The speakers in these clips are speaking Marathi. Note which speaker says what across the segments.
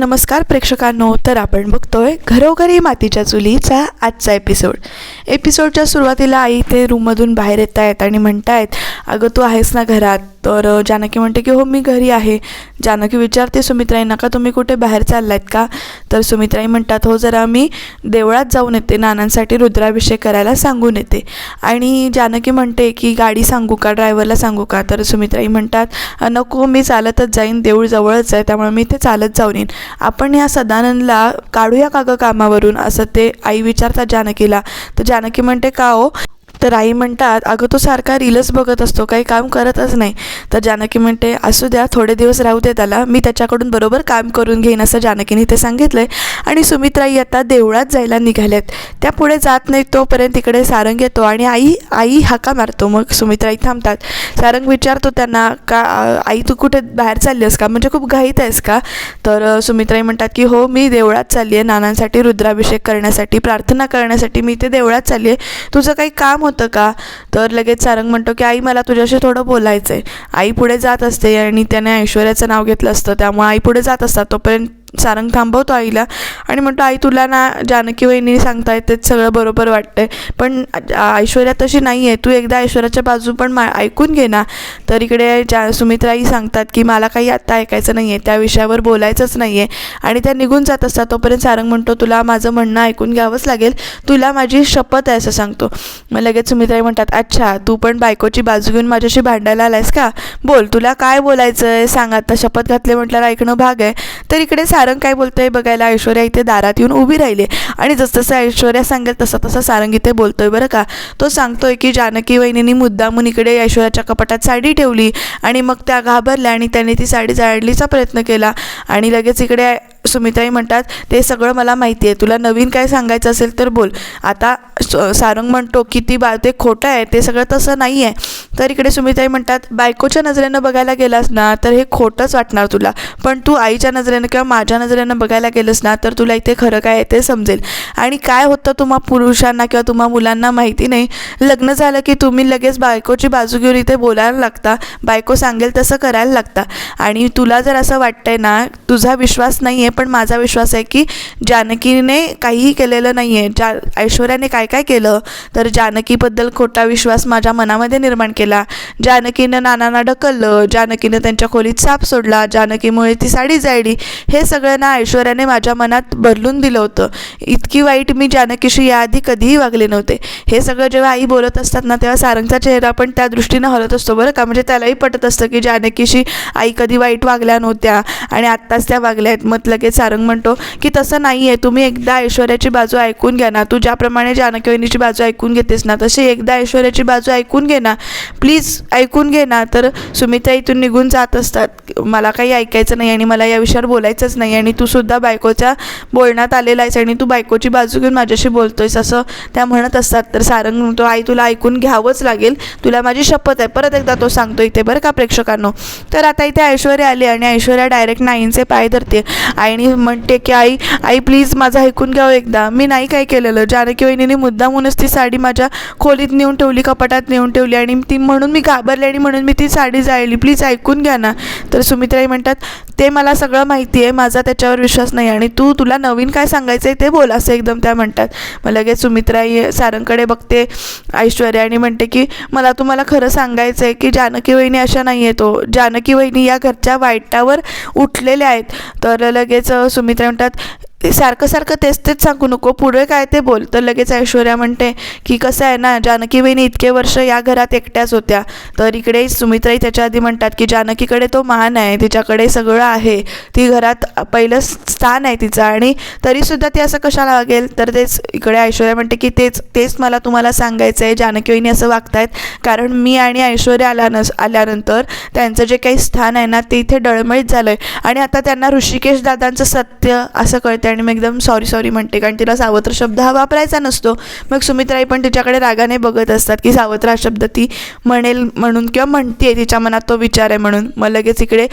Speaker 1: नमस्कार प्रेक्षकांनो, तर आपण बघतोय घरोघरी मातीच्या चुलीचा आजचा एपिसोडच्या सुरुवातीला आई ते रूममधून बाहेर येत आहेत आणि म्हणतायत, अगं तू आहेस ना घरात? तर जानकी म्हणते की हो मी घरी आहे. जानकी विचारते सुमित्राईंना, का तुम्ही कुठे बाहेर चाललायत का? तर सुमित्राई म्हणतात, हो जरा मी देवळात जाऊन येते, नानांसाठी रुद्राभिषेक करायला सांगून येते. आणि जानकी म्हणते की गाडी सांगू का, ड्रायव्हरला सांगू का? तर सुमित्राई म्हणतात, नको मी चालतच जाईन, देऊळ जवळच आहे त्यामुळे मी ते चालत जाऊन येईन. आपण ह्या सदानंदला काढूया का गं कामावरून, असं ते आई विचारतात जानकीला. तर जानकी म्हणते, का हो? तर आई म्हणतात, अगं तो सारखा रीलच बघत असतो, काही काम करतच नाही. तर जानकी म्हणते, असू द्या थोडे दिवस राहू दे त्याला, मी त्याच्याकडून बरोबर काम करून घेईन, असं जानकीने ते सांगितलं आहे. आणि सुमित्राई आता देवळात जायला निघाल्यात. त्या पुढे जात नाही तोपर्यंत तिकडे सारंग येतो आणि आई हाका मारतो. मग सुमित्राई थांबतात. सारंग विचारतो त्यांना, का आई तू कुठे बाहेर चालली आहेस का, म्हणजे खूप घाईत आहेस का? तर सुमित्राई म्हणतात की हो मी देवळात चालली आहे, नानांसाठी रुद्राभिषेक करण्यासाठी, प्रार्थना करण्यासाठी मी ते देवळात चालली आहे. तुझं काही काम होतं का? तर लगेच सारंग म्हणतो की आई मला तुझ्याशी थोडं बोलायचं आहे. आई पुढे जात असते आणि त्याने ऐश्वर्याचं नाव घेतलं असतं, त्यामुळे आई पुढे जात असतात. तोपर्यंत सारंग थांबवतो आईला आणि म्हणतो, आई तुला ना जानकी वहिनी सांगतायत तेच सगळं बरोबर वाटतंय, पण ऐश्वर्या तशी नाही आहे, तू एकदा ऐश्वर्याच्या बाजू पण ऐकून घे ना. तर इकडे सुमित्राई सांगतात की मला काही आत्ता ऐकायचं नाही आहे, त्या विषयावर बोलायचंच नाही आहे. आणि त्या निघून जात असतात. तोपर्यंत सारंग म्हणतो, तुला माझं म्हणणं ऐकून घ्यावंच लागेल, तुला माझी शपथ आहे असं सांगतो. मग लगेच सुमित्राई म्हणतात, अच्छा तू पण बायकोची बाजू घेऊन माझ्याशी भांडायला आलायस का? बोल तुला काय बोलायचं आहे सांग, आता शपथ घातले म्हटल्यावर ऐकणं भाग आहे. तर इकडे सारंग काय बोलतोय बघायला ऐश्वर्या इथे दारात येऊन उभी राहिली आणि जसं ऐश्वर्या सांगेल तसं सारंग इथे बोलतोय बरं का. तो सांगतोय की जानकी वहिनींनी मुद्दामून इकडे ऐश्वर्याच्या कपाटात साडी ठेवली आणि मग त्या घाबरल्या आणि त्याने ती साडी जाळलीचा प्रयत्न केला. आणि लगेच इकडे सुमित्राई म्हणतात, ते सगळं मला माहिती आहे, तुला नवीन काय सांगायचं असेल तर बोल. आता सारंग म्हणतो की ते खोटं आहे, ते सगळं तसं नाही आहे. तर इकडे सुमित्राई म्हणतात, बायकोच्या नजरेनं बघायला गेलास ना तर हे खोटंच वाटणार तुला, पण तू आईच्या नजरेनं किंवा माझ्या नजरेनं बघायला गेलंस ना तर तुला इथे खरं काय आहे ते समजेल. आणि काय होतं तुम्हा पुरुषांना किंवा तुम्हा मुलांना माहिती नाही, लग्न झालं की तुम्ही लगेच बायकोची बाजू घेऊन इथे बोलायला लागता, बायको सांगेल तसं करायला लागता. आणि तुला जर असं वाटतंय ना, तुझा विश्वास नाही आहे पण माझा विश्वास आहे की जानकीने काहीही केलेलं नाही आहे. ऐश्वर्याने काय काय केलं, तर जानकीबद्दल खोटा विश्वास माझ्या मनामध्ये निर्माण केला, जानकीनं नानांना ढकललं, जानकीनं त्यांच्या खोलीत साप सोडला, जानकीमुळे ती साडी जाळली, हे सगळं ना ऐश्वर्याने माझ्या मनात बदलून दिलं होतं. इतकी वाईट मी जानकीशी याआधी कधीही वागले नव्हते. हे सगळं जेव्हा आई बोलत असतात ना तेव्हा सारंगचा चेहरा पण त्या दृष्टीनं हलत असतो बरं का. म्हणजे त्यालाही पटत असतं की जानकीशी आई कधी वाईट वागल्या नव्हत्या आणि आत्ताच त्या वागल्या आहेत. मग लगेच सारंग म्हणतो की तसं नाही आहे, तुम्ही एकदा ऐश्वर्याची बाजू ऐकून घ्या ना, तू ज्याप्रमाणे जानकी वहिनीची बाजू ऐकून घेतेस ना तशी एकदा ऐश्वर्याची बाजू ऐकून घे ना, प्लीज ऐकून घे ना. तर सुमित्रा इथून निघून जात असतात, मला काही ऐकायचं नाही आणि मला या विषयावर बोलायचंच नाही आणि तू सुद्धा बायकोच्या बोलण्यात आलेला आहेस आणि तू बायकोची बाजू घेऊन माझ्याशी बोलतोयस असं त्या म्हणत असतात. तर सारंग म्हणतो, आई तुला ऐकून घ्यावंच लागेल, तुला माझी शपथ आहे, परत एकदा तो सांगतो इथे बरं का प्रेक्षकांनो. तर आता इथे ऐश्वर्या आली आणि ऐश्वर्या डायरेक्ट आईंचे पाय धरते आणि म्हणते की आई प्लीज माझं ऐकून घ्यावं एकदा, मी नाही काय केलेलं, जानकी वहिनीने मुद्दामूनच ती साडी माझ्या खोलीत नेऊन ठेवली, कपाटात नेऊन ठेवली आणि ती म्हणून मी घाबरले आणि म्हणून मी ती साडी जाळली, प्लीज ऐकून घ्या ना. तर सुमित्राई म्हणतात, ते मला सगळं माहिती आहे, माझा त्याच्यावर विश्वास नाही आणि तुला नवीन काय सांगायचं आहे ते बोल, असं एकदम त्या म्हणतात. मग लगेच सुमित्राई सारंगकडे बघते ऐश्वर्या आणि म्हणते की मला तुम्हाला खरं सांगायचं आहे की जानकी वहिनी अशा नाही आहे, तो जानकी वहिनी या घरच्या वाईटावर उठलेल्या आहेत. तर लगेच सुमित्रा म्हणतात, सारखं तेच सांगू नको, पुढे काय ते बोल. तर लगेच ऐश्वर्या म्हणते की कसं आहे ना, जानकी वहिनी इतके वर्ष या घरात एकट्याच होत्या. तर इकडे सुमित्राई त्याच्या आधी म्हणतात की जानकीकडे तो मान आहे, तिच्याकडे सगळं आहे, ती घरात पहिलं स्थान आहे तिचं आणि तरीसुद्धा ती असं कशाला वागेल. तर तेच इकडे ऐश्वर्या म्हणते की तेच मला तुम्हाला सांगायचं आहे, जानकी वहिनी असं वागतायत कारण मी आणि ऐश्वर्या आल्यानंतर त्यांचं जे काही स्थान आहे ना ते इथे डळमळीत झालं आहे आणि आता त्यांना ऋषिकेश दादांचं सत्य असं कळतं आणि मग एकदम सॉरी म्हणते कारण तिला सावत्र शब्द हा वापरायचा नसतो. मग सुमित्राई पण तिच्याकडे रागाने बघत असतात की सावत्र हा शब्द ती म्हणेल म्हणून किंवा म्हणते, तिच्या मनात तो विचार आहे म्हणून. मग लगेच इकडे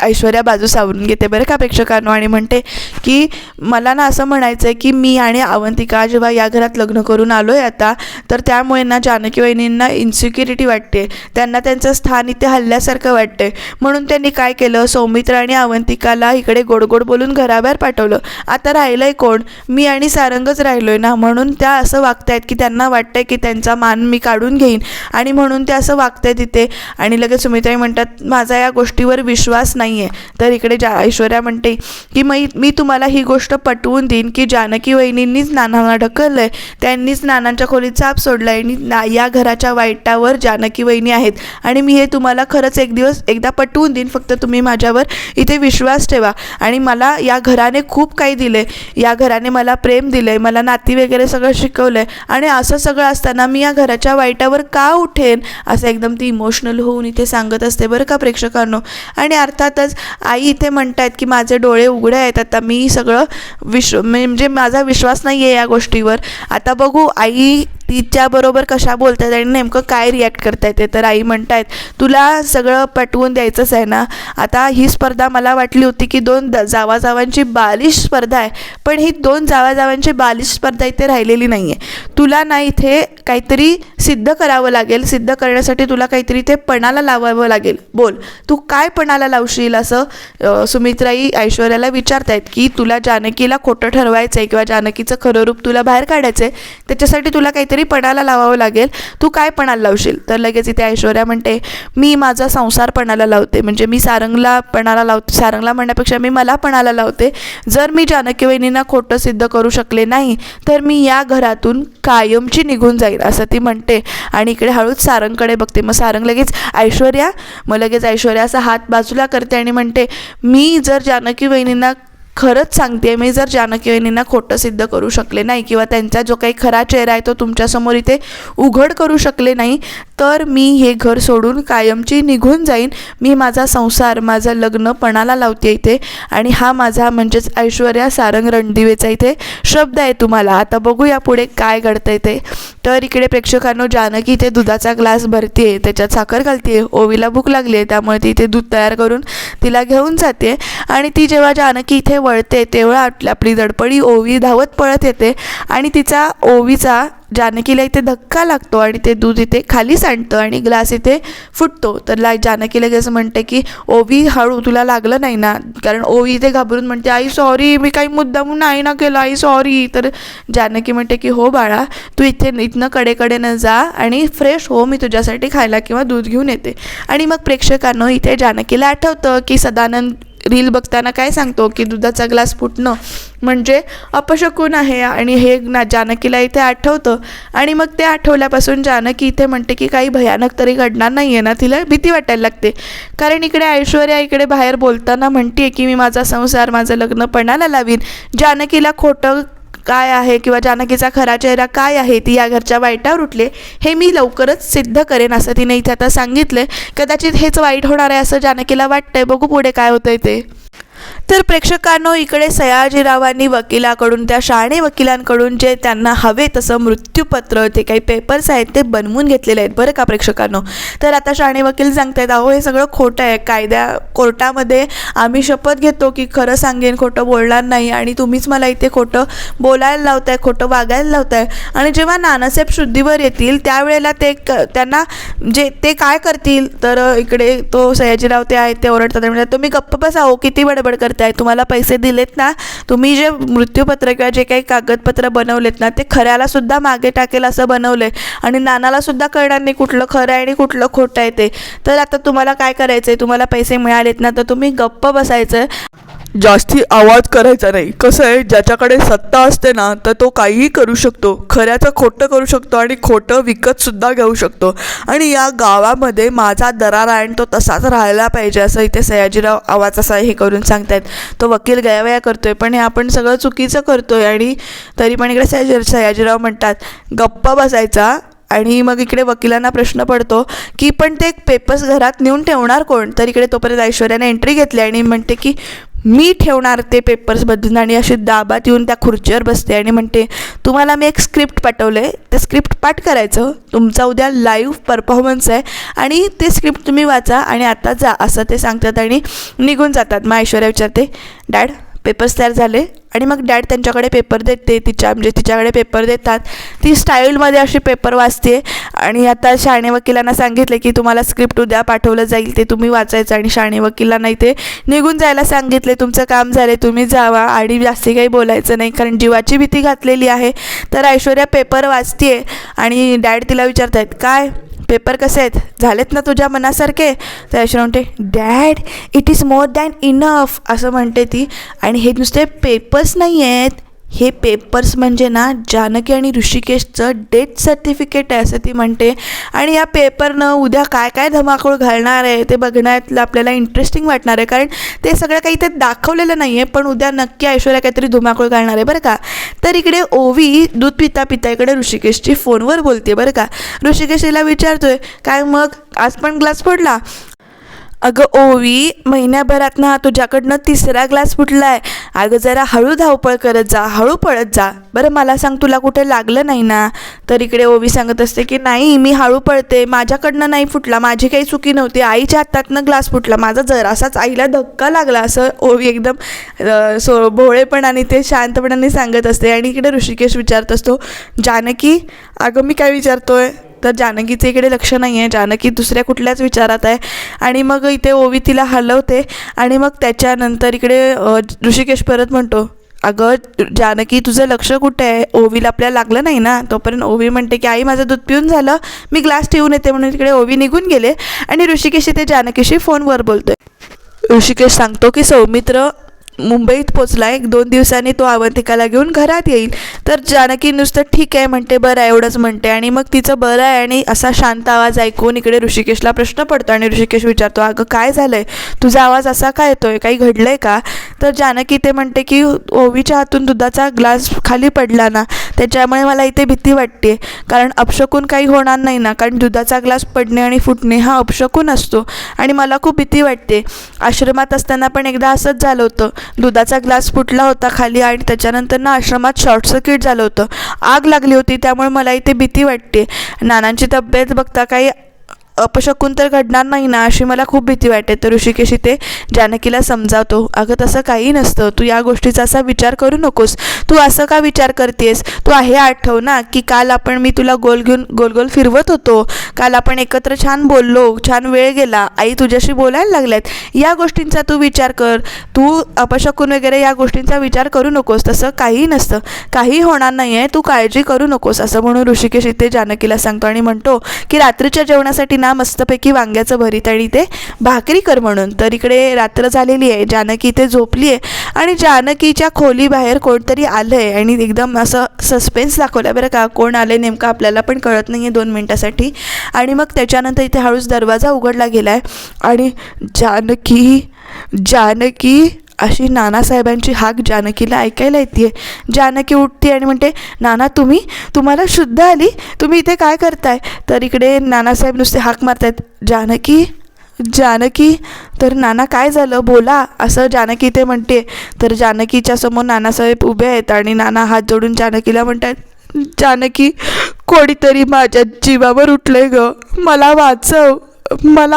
Speaker 1: ऐश्वर्या बाजू सावरून घेते बरं का प्रेक्षकांनो आणि म्हणते की मला ना असं म्हणायचं आहे की मी आणि अवंतिका जेव्हा या घरात लग्न करून आलो आहे आता, तर त्यामुळे ना जानकी वहिनींना इन्सिक्युरिटी वाटते, त्यांना त्यांचं स्थान इथे हल्ल्यासारखं वाटते. म्हणून त्यांनी काय केलं, सौमित्र आणि अवंतिकाला इकडे गोडगोड बोलून घराबाहेर पाठवलं. आता राहिलं आहे कोण, मी आणि सारंगच राहिलो आहे ना. म्हणून त्या असं वागतायत की त्यांना वाटतं आहे की त्यांचा मान मी काढून घेईन, आणि म्हणून ते असं वागतायत इथे. आणि लगेच सुमित्राई म्हणतात माझा या गोष्टीवर विश्वास नाही आहे. तर इकडे ऐश्वर्या म्हणते की मी तुम्हाला ही गोष्ट पटवून देईन की जानकी वहिनींनीच नानांना ढकललं आहे, त्यांनीच नानांच्या खोलीत साप सोडला आहे आणि या घराच्या वाईटावर जानकी वहिनी आहेत. आणि मी हे तुम्हाला खरंच एकदा पटवून देईन, फक्त तुम्ही माझ्यावर इथे विश्वास ठेवा. आणि मला या घराने खूप काही दिलं आहे, या घराने मला प्रेम दिलं आहे, मला नाती वगैरे सगळं शिकवलं आहे. आणि असं सगळं असताना मी या घराच्या वाईटावर का उठेन, असं एकदम ती इमोशनल होऊन इथे सांगत असते बरं का प्रेक्षकांनो. आणि अर्थातच आई इथे म्हणतात की माझे डोळे उघडे आहेत, आता मी सगळं म्हणजे माझा विश्वास नाही आहे या गोष्टीवर. आता बघू आई तिच्याबरोबर कशा बोलतात आणि नेमकं काय रिॲक्ट करता येते. तर आई म्हणतायत तुला सगळं पटवून द्यायचंच आहे ना. आता ही स्पर्धा मला वाटली होती की दोन जावाजावांची बालिश स्पर्धा आहे, पण ही दोन जावाजावांची बालिश स्पर्धा इथे राहिलेली नाही आहे. तुला ना इथे काहीतरी सिद्ध करावं लागेल, सिद्ध करण्यासाठी तुला काहीतरी इथे पणाला लावावं लागेल. बोल तू काय पणाला लावशील, असं सुमित्राई ऐश्वर्याला विचारतायत की तुला जानकीला खोटं ठरवायचं आहे किंवा जानकीचं खरं रूप तुला बाहेर काढायचं आहे, त्याच्यासाठी तुला काहीतरी पणाला लावावं लागेल, तू काय पणाला लावशील. तर लगेच इथे ऐश्वर्या म्हणते मी माझा संसार पणाला लावते, म्हणजे मी सारंगला पणाला लावते, सारंगला म्हणण्यापेक्षा मी मला पणाला लावते. जर मी जानकी वहिनींना खोटं सिद्ध करू शकले नाही तर मी या घरातून कायमची निघून जाईल, असं ती म्हणते. आणि इकडे हळूच सारंगकडे बघते. मग सारंग लगेच ऐश्वर्या असा हात बाजूला करते आणि म्हणते मी जर जानकी वहिनींना खरंच सांगते, मी जर जानकी वहिनींना खोटं सिद्ध करू शकले नाही किंवा त्यांचा जो काही खरा चेहरा आहे तो तुमच्यासमोर इथे उघड करू शकले नाही, तर मी हे घर सोडून कायमची निघून जाईन. मी माझा संसार, माझं लग्न पणाला लावते इथे. आणि हा माझा म्हणजेच ऐश्वर्या सारंग रणदिवेचा इथे शब्द आहे तुम्हाला. आता बघूया पुढे काय घडतंय ते. तर इकडे प्रेक्षकांनो जानकी इथे दुधाचा ग्लास भरते, त्याच्यात साखर घालते. ओवीला भूक लागली आहे त्यामुळे ती इथे दूध तयार करून तिला घेऊन जाते. आणि ती जेव्हा जानकी इथे वळते तेव्हा आपली दडपडी ओवी धावत पळत येते आणि तिचा ओवीचा जानकीला इथे धक्का लागतो आणि ते दूध इथे खाली सांडतं आणि ग्लास इथे फुटतो. तर जानकी लगेच म्हणते की ओवी हळू, तुला लागलं नाही ना. कारण ओवी इथे घाबरून म्हणते आई सॉरी, मी काही मुद्दामून नाही ना केलं, आई सॉरी. तर जानकी म्हणते की हो बाळा, तू इथनं कडेकडेनं जा आणि फ्रेश हो, मी तुझ्यासाठी खायला किंवा दूध घेऊन येते. आणि मग प्रेक्षकांनो इथे जानकीला आठवतं की सदानंद रील बघताना काय सांगतो की दुधाचा ग्लास फुटणं म्हणजे अपशकुन आहे. आणि हे जानकीला इथे आठवतं. आणि मग ते आठवल्यापासून जानकी इथे म्हणते की काही भयानक तरी घडणार नाही आहे ना. तिला भीती वाटायला लागते. कारण इकडे ऐश्वर्या इकडे बाहेर बोलताना म्हणते की मी माझा संसार, माझं लग्न पणाला लावीन. जानकीला खोटं काय आहे किंवा जानकीचा खरा चेहरा काय आहे, ती या घरच्या वाईटावर उठले, हे मी लवकरच सिद्ध करेन, असं तिने इथे आता सांगितलं. कदाचित हेच वाईट होणार आहे असं जानकीला वाटतंय. बघू पुढे काय होतंय ते. तर प्रेक्षकांनो इकडे सयाजीरावांनी वकिलाकडून, त्या शहाणे वकिलांकडून जे त्यांना हवे तसं मृत्यूपत्र, ते काही पेपर्स आहेत ते बनवून घेतलेले आहेत बरं का प्रेक्षकांनो. तर आता शहाणे वकील सांगतायत अहो हे सगळं खोटं आहे. कोर्टामध्ये आम्ही शपथ घेतो की खरं सांगेन, खोटं बोलणार नाही, आणि तुम्हीच मला इथे खोटं बोलायला लावताय, खोटं वागायला लावताय. आणि जेव्हा नानासाहेब शुद्धीवर येतील त्यावेळेला त्यांना जे ते काय करतील. तर इकडे तो सयाजीराव ते आहेत ते ओरडतात म्हणजे तुम्ही गप्प बसाओ, किती बडबड करताय, तुम्हाला पैसे दिलेत ना, तुम्ही जे मृत्यूपत्र किंवा जे काही कागदपत्र बनवलेत ना ते खऱ्याला सुद्धा मागे टाकेल असं बनवलंय आणि नानाला सुद्धा कळणार नाही कुठलं खरं आहे आणि कुठलं खोटं आहे ते. तर आता तुम्हाला काय करायचंय, तुम्हाला पैसे मिळालेत ना तर तुम्ही गप्प बसायचं,
Speaker 2: जास्ती आवाज करायचा नाही. कसं आहे, ज्याच्याकडे सत्ता असते ना तर तो काहीही करू शकतो, खऱ्याचं खोटं करू शकतो आणि खोटं विकतसुद्धा घेऊ शकतो. आणि या गावामध्ये माझा दरार आहे आणि तो तसाच राहायला पाहिजे असं इथे सयाजीराव आवाज असा हे करून सांगतायत. तो वकील गयावया करतोय पण हे आपण सगळं चुकीचं करतोय. आणि तरी पण इकडे सयाजीराव म्हणतात गप्प बसायचा. आणि मग इकडे वकिलांना प्रश्न पडतो की पण ते पेपर्स घरात नेऊन ठेवणार कोण. तर इकडे तोपर्यंत ऐश्वर्याने एंट्री घेतली आणि म्हणते की मी ठेवणार ते पेपर्स बदलून. आणि अशी दाबात येऊन त्या खुर्चीवर बसते आणि म्हणते तुम्हाला मी एक स्क्रिप्ट पाठवलं आहे, ते स्क्रिप्ट पाठ करायचं, तुमचा उद्या लाईव्ह परफॉर्मन्स आहे आणि ते स्क्रिप्ट तुम्ही वाचा आणि आता जा, असं ते सांगतात आणि निघून जातात. मग ऐश्वर्या विचारते डॅड
Speaker 1: पेपर्स तयार झाले आणि मग डॅड त्यांच्याकडे पेपर देते, तिच्याकडे पेपर देतात. ती स्टाईलमध्ये अशी पेपर वाचते आणि आता शाणे वकिलांना सांगितले की तुम्हाला स्क्रिप्ट उद्या पाठवलं जाईल, ते तुम्ही वाचायचं. आणि शाणे वकिलांना इथे निघून जायला सांगितले, तुमचं काम झाले, तुम्ही जावा आणि जास्ती काही बोलायचं नाही, कारण जीवाची भीती घातलेली आहे. तर ऐश्वर्या पेपर वाचते आणि डॅड तिला विचारत आहेत, काय पेपर कसे आहेत, झालेत ना तुझ्या मनासारखे? तर ऐश्वर्या म्हणते, dad it is more than enough असं म्हणते ती. आणि हे नुसते पेपर्स नाही आहेत, हे पेपर्स म्हणजे ना जानकी आणि ऋषिकेशचं डेथ सर्टिफिकेट आहे असं ती म्हणते. आणि या पेपरनं उद्या काय काय धमाकूळ घालणार आहे ते बघण्यात आपल्याला इंटरेस्टिंग वाटणार आहे, कारण ते सगळं काही ते दाखवलेलं नाही आहे, पण उद्या नक्की ऐश्वर्या काहीतरी धुमाकूळ घालणार आहे बरं का. तर इकडे ओवी दूध पिता पिता इकडे ऋषिकेशची फोनवर बोलते बरं का. ऋषिकेश तिला विचारतोय, काय मग आज पण ग्लास फोडला? अगं ओवी, महिन्याभरात ना तुझ्याकडनं 3रा ग्लास फुटला आहे. अगं जरा हळू धावपळ करत जा, हळू पळत जा. बरं मला सांग, तुला कुठे लागलं नाही ना? तर इकडे ओवी सांगत असते की नाही, मी हळू पळते, माझ्याकडनं नाही फुटला, माझी काही चुकी नव्हती, आईच्या हातातनं ग्लास फुटला, माझा जरासाच आईला धक्का लागला असं ओवी एकदम भोळेपणाने ते शांतपणाने सांगत असते. आणि इकडे ऋषिकेश विचारत असतो, जानकी अगं मी काय विचारतोय? तर जानकीचं इकडे लक्ष नाही आहे, जानकी दुसऱ्या कुठल्याच विचारात आहे. आणि मग इथे ओवी तिला हलवते आणि मग त्याच्यानंतर इकडे ऋषिकेश परत म्हणतो, अगं जानकी तुझं लक्ष कुठे आहे, ओवीला आपल्याला लागलं नाही ना? तोपर्यंत ओवी म्हणते की आई माझं दूध पिऊन झालं, मी ग्लास ठेवून येते. म्हणून इकडे ओवी निघून गेले आणि ऋषिकेश इथे जानकीशी फोनवर बोलतोय. ऋषिकेश सांगतो की सौमित्र मुंबईत पोचला आहे, 2 दिवसांनी तो अवंतिकाला घेऊन घरात येईल. तर जानकी नुसतं ठीक आहे म्हणते, बरं आहे एवढंच म्हणते. आणि मग तिचं बरं आहे आणि असा शांत आवाज ऐकून इकडे ऋषिकेशला प्रश्न पडतो आणि ऋषिकेश विचारतो, अगं काय झालं आहे, तुझा आवाज असा काय येतोय, काही घडलं आहे का? तर जानकी ते म्हणते की ओवीच्या हातून दुधाचा ग्लास खाली पडला ना, त्याच्यामुळे मला इथे भीती वाटते, कारण अपशकून काही होणार नाही ना, कारण दुधाचा ग्लास पडणे आणि फुटणे हा अपशकून असतो आणि मला खूप भीती वाटते. आश्रमात असताना पण एकदा असंच झालं होतं, दुधाचा ग्लास फुटला होता खाली आणि त्याच्यानंतर ना आश्रमात शॉर्ट सर्किट झालं होतं, आग लागली होती, त्यामुळे मला इथे भीती वाटते. नानांची तब्येत बघता काही अपशकून तर घडणार नाही ना, अशी मला खूप भीती वाटते. तर ऋषिकेश इथे जानकीला समजावतो, अगं तसं काही नसतं, तू या गोष्टीचा असा विचार करू नकोस, तू असं का विचार करतेस, तू हे आठव ना की काल मी तुला गोल गोल फिरवत होतो, काल आपण एकत्र छान बोललो, छान वेळ गेला, आई तुझ्याशी बोलायला लागल्यात, या गोष्टींचा तू विचार कर, तू अपशकून वगैरे या गोष्टींचा विचार करू नकोस, तसं काही नसतं, काही होणार नाही आहे, तू काळजी करू नकोस असं म्हणून ऋषिकेश इथे जानकीला सांगतो आणि म्हणतो की रात्रीच्या जेवणासाठी ना मस्तपैकी वांग्याचं भरीत आणि ते भाकरी कर म्हणून. तर इकडे रात्र झालेली आहे, जानकी इथे झोपली आहे आणि जानकीच्या खोलीबाहेर कोणतरी आलं आहे आणि एकदम असं सस्पेन्स दाखवलं आहे बरं का, कोण आलं आहे नेमकं आपल्याला पण कळत नाही आहे 2 मिनटासाठी. आणि मग त्याच्यानंतर इथे हळूच दरवाजा उघडला गेला आहे आणि जानकी अशी नानासाहेबांची हाक जानकीला ऐकायला येते. जानकी उठते आणि म्हणते, नाना तुम्हाला शुद्ध आली, तुम्ही इथे काय करताय? तर इकडे नानासाहेब नुसते हाक मारतायत, जानकी. तर नाना काय झालं, बोला असं जानकी ते म्हणते. तर जानकीच्या समोर नानासाहेब उभे आहेत आणि नाना हात जोडून जानकीला म्हणतात, जानकी कोणीतरी माझ्या जीवावर उठलंय ग, मला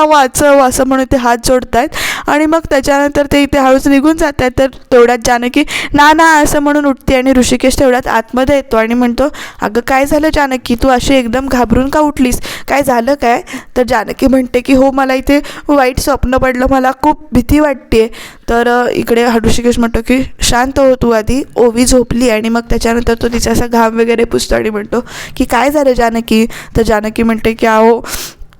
Speaker 1: वाचव असं म्हणून ते हात जोडतायत. आणि मग त्याच्यानंतर ते इथे हळूच निघून जात आहेत. तर तेवढ्यात जानकी ना असं म्हणून उठते आणि ऋषिकेश तेवढ्यात आतमध्ये येतो आणि म्हणतो, अगं काय झालं जानकी, तू अशी एकदम घाबरून का उठलीस, काय झालं काय? तर जानकी म्हणते की हो मला इथे वाईट स्वप्न पडलं, मला खूप भीती वाटते. तर इकडे ऋषिकेश म्हणतो की शांत हो तू आधी, ओवी झोपली. आणि मग त्याच्यानंतर तो तिचा असा घाम वगैरे पुसतो आणि म्हणतो की काय झालं जानकी? तर जानकी म्हणते की अहो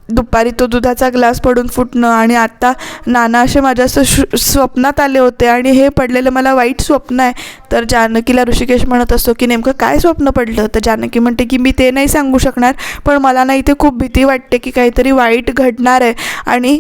Speaker 1: दुपारी तो दुधाचा ग्लास पडून फुटणं आणि आत्ता नाना असे माझ्या स्वप्नात आले होते आणि हे पडलेलं मला वाईट स्वप्न आहे. तर जानकीला ऋषिकेश म्हणत असतो की नेमकं काय स्वप्न पडलं? तर जानकी म्हणते की मी ते नाही सांगू शकणार, पण मला ना इथे खूप भीती वाटते की काहीतरी वाईट घडणार आहे आणि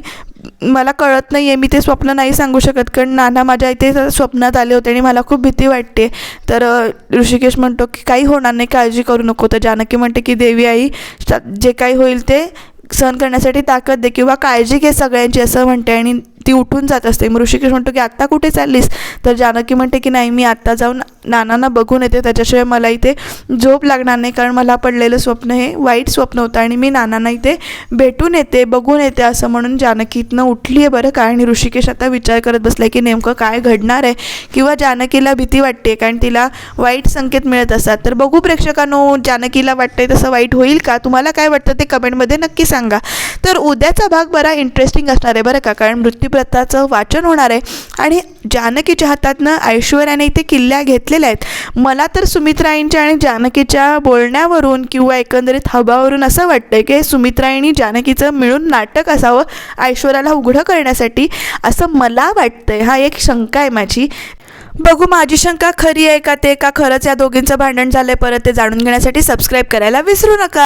Speaker 1: मला कळत नाही आहे, मी ते स्वप्न नाही सांगू शकत, कारण नाना माझ्या इथे स्वप्नात आले होते आणि मला खूप भीती वाटते. तर ऋषिकेश म्हणतो की काही होणार नाही, काळजी करू नको. तर जानकी म्हणते की देवी आई जे काही होईल ते सहन करण्यासाठी ताकद दे किंवा काळजी घे सगळ्यांची असं म्हणते. आणि ती उठून जात असते. मग ऋषिकेश म्हणतो की आत्ता कुठे चाललीस? तर जानकी म्हणते की नाही, मी आत्ता जाऊन नानांना बघून येते, त्याच्याशिवाय मला इथे झोप लागणार नाही, कारण मला पडलेलं स्वप्न हे वाईट स्वप्न होतं आणि मी नानांना इथे भेटून येते, बघून येते असं म्हणून जानकी इथनं उठली आहे बरं का. आणि ऋषिकेश आता विचार करत बसलाय की नेमकं काय घडणार आहे, किंवा जानकीला भीती वाटते कारण तिला वाईट संकेत मिळत असतात. तर बघू प्रेक्षकांनो, जानकीला वाटतंय तसं वाईट होईल का? तुम्हाला काय वाटतं ते कमेंटमध्ये नक्की सांगा. तर उद्याचा भाग बरा इंटरेस्टिंग असणार आहे बरं का, कारण मृत्यूप्रताचं वाचन होणार आहे आणि जानकीच्या हातातनं ऐश्वर्याने इथे किल्ल्या घेतलेल्या आहेत. मला तर सुमित्राईंच्या आणि जानकीच्या बोलण्यावरून किंवा एकंदरीत हवावरून असं वाटतंय की सुमित्राईंनी जानकीचं मिळून नाटक असावं ऐश्वर्याला उघडं करण्यासाठी, असं मला वाटतंय. हा एक शंका आहे माझी. बघू माझी शंका खरी आहे का ते, का खरंच या दोघींचं भांडण झालंय परत, ते जाणून घेण्यासाठी सबस्क्राईब करायला विसरू नका.